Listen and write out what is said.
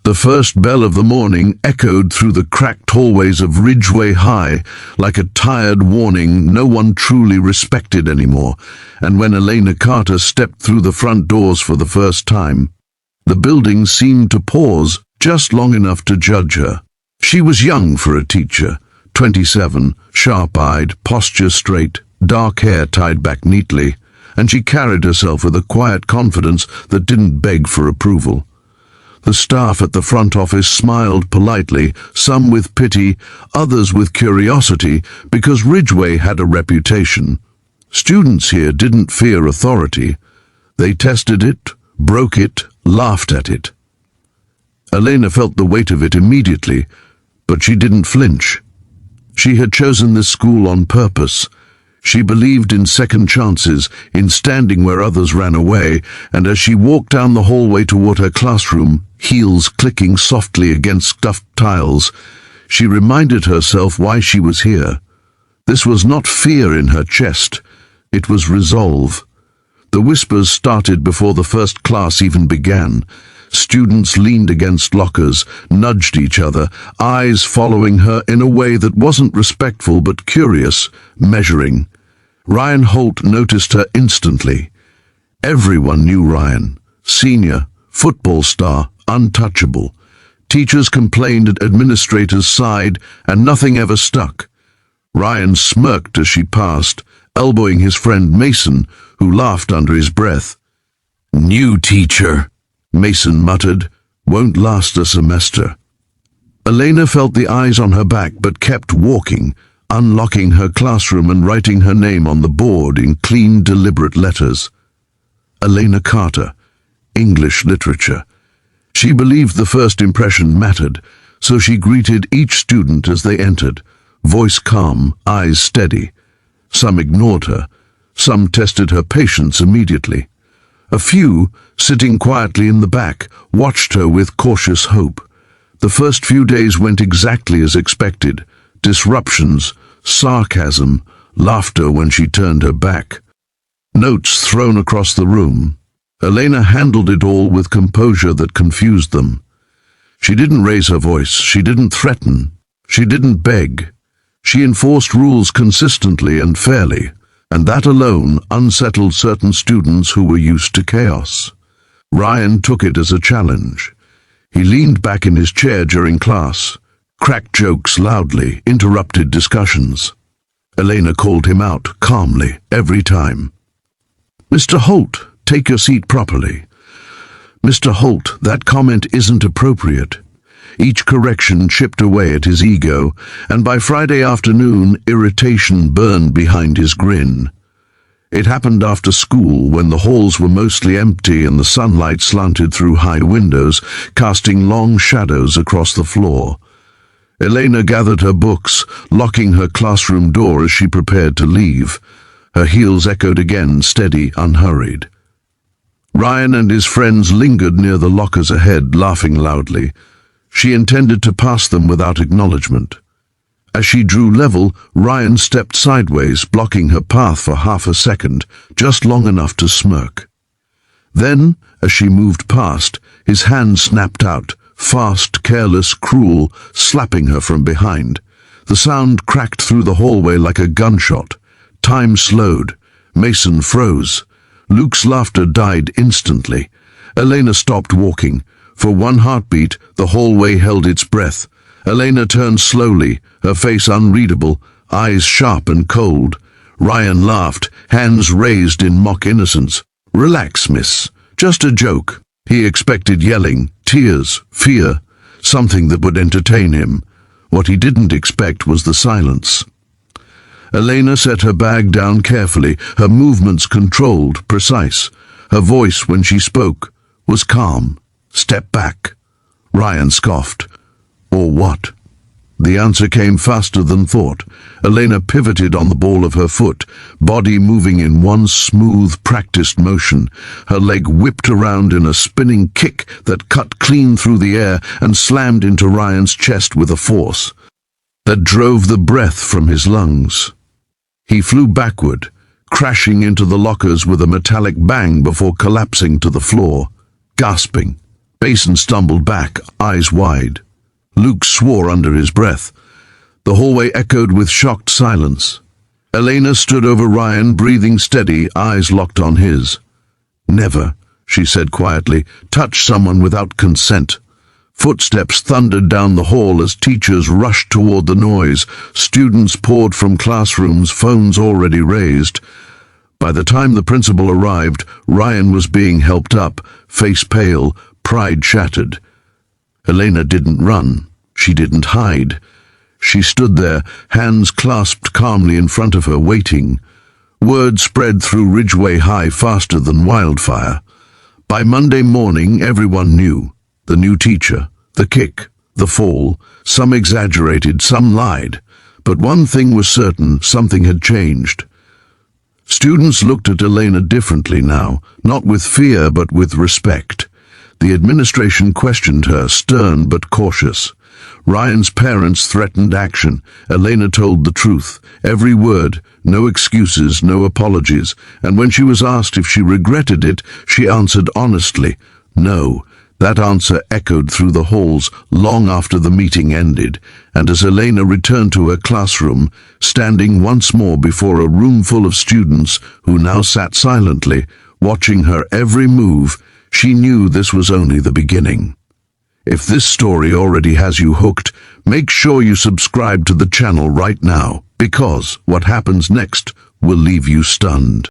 The first bell of the morning echoed through the cracked hallways of Ridgeway High like a tired warning no one truly respected anymore, and when Elena Carter stepped through the front doors for the first time, the building seemed to pause just long enough to judge her. She was young for a teacher, 27, sharp-eyed, posture straight, dark hair tied back neatly, and she carried herself with a quiet confidence that didn't beg for approval. The staff at the front office smiled politely, some with pity, others with curiosity, because Ridgeway had a reputation. Students here didn't fear authority. They tested it, broke it, laughed at it. Elena felt the weight of it immediately, but she didn't flinch. She had chosen this school on purpose. She believed in second chances, in standing where others ran away, and as she walked down the hallway toward her classroom, heels clicking softly against scuffed tiles, she reminded herself why she was here. This was not fear in her chest, it was resolve. The whispers started before the first class even began. Students leaned against lockers, nudged each other, eyes following her in a way that wasn't respectful but curious, measuring. Ryan Holt noticed her instantly. Everyone knew Ryan. Senior, football star, untouchable. Teachers complained, administrators sighed, and nothing ever stuck. Ryan smirked as she passed, elbowing his friend Mason, who laughed under his breath. "New teacher," Mason muttered, "won't last a semester." Elena felt the eyes on her back but kept walking, unlocking her classroom and writing her name on the board in clean, deliberate letters. Elena Carter, English literature. She believed the first impression mattered, so she greeted each student as they entered, voice calm, eyes steady. Some ignored her, some tested her patience immediately. A few, sitting quietly in the back, watched her with cautious hope. The first few days went exactly as expected. Disruptions, sarcasm, laughter when she turned her back. Notes thrown across the room. Elena handled it all with composure that confused them. She didn't raise her voice, she didn't threaten, she didn't beg. She enforced rules consistently and fairly, and that alone unsettled certain students who were used to chaos. Ryan took it as a challenge. He leaned back in his chair during class, cracked jokes loudly, interrupted discussions. Elena called him out calmly every time. "Mr. Holt, take your seat properly. Mr. Holt, that comment isn't appropriate." Each correction chipped away at his ego, and by Friday afternoon, irritation burned behind his grin. It happened after school, when the halls were mostly empty and the sunlight slanted through high windows, casting long shadows across the floor. Elena gathered her books, locking her classroom door as she prepared to leave. Her heels echoed again, steady, unhurried. Ryan and his friends lingered near the lockers ahead, laughing loudly. She intended to pass them without acknowledgement. As she drew level, Ryan stepped sideways, blocking her path for half a second, just long enough to smirk. Then, as she moved past, his hand snapped out, fast, careless, cruel, slapping her from behind. The sound cracked through the hallway like a gunshot. Time slowed. Mason froze. Luke's laughter died instantly. Elena stopped walking. For one heartbeat, the hallway held its breath. Elena turned slowly, her face unreadable, eyes sharp and cold. Ryan laughed, hands raised in mock innocence. "Relax, miss. Just a joke." He expected yelling, tears, fear, something that would entertain him. What he didn't expect was the silence. Elena set her bag down carefully, her movements controlled, precise. Her voice, when she spoke, was calm. "Step back." Ryan scoffed. "Or what?" The answer came faster than thought. Elena pivoted on the ball of her foot, body moving in one smooth, practiced motion. Her leg whipped around in a spinning kick that cut clean through the air and slammed into Ryan's chest with a force that drove the breath from his lungs. He flew backward, crashing into the lockers with a metallic bang before collapsing to the floor, gasping. Basin stumbled back, eyes wide. Luke swore under his breath. The hallway echoed with shocked silence. Elena stood over Ryan, breathing steady, eyes locked on his. "Never," she said quietly, "touch someone without consent." Footsteps thundered down the hall as teachers rushed toward the noise. Students poured from classrooms, phones already raised. By the time the principal arrived, Ryan was being helped up, face pale, pride shattered. Elena didn't run. She didn't hide. She stood there, hands clasped calmly in front of her, waiting. Word spread through Ridgeway High faster than wildfire. By Monday morning, everyone knew. The new teacher, the kick, the fall. Some exaggerated, some lied. But one thing was certain, something had changed. Students looked at Elena differently now, not with fear but with respect. The administration questioned her, stern but cautious. Ryan's parents threatened action. Elena told the truth, every word, no excuses, no apologies. And when she was asked if she regretted it, she answered honestly, no. That answer echoed through the halls long after the meeting ended, and as Elena returned to her classroom, standing once more before a room full of students who now sat silently, watching her every move, she knew this was only the beginning. If this story already has you hooked, make sure you subscribe to the channel right now, because what happens next will leave you stunned.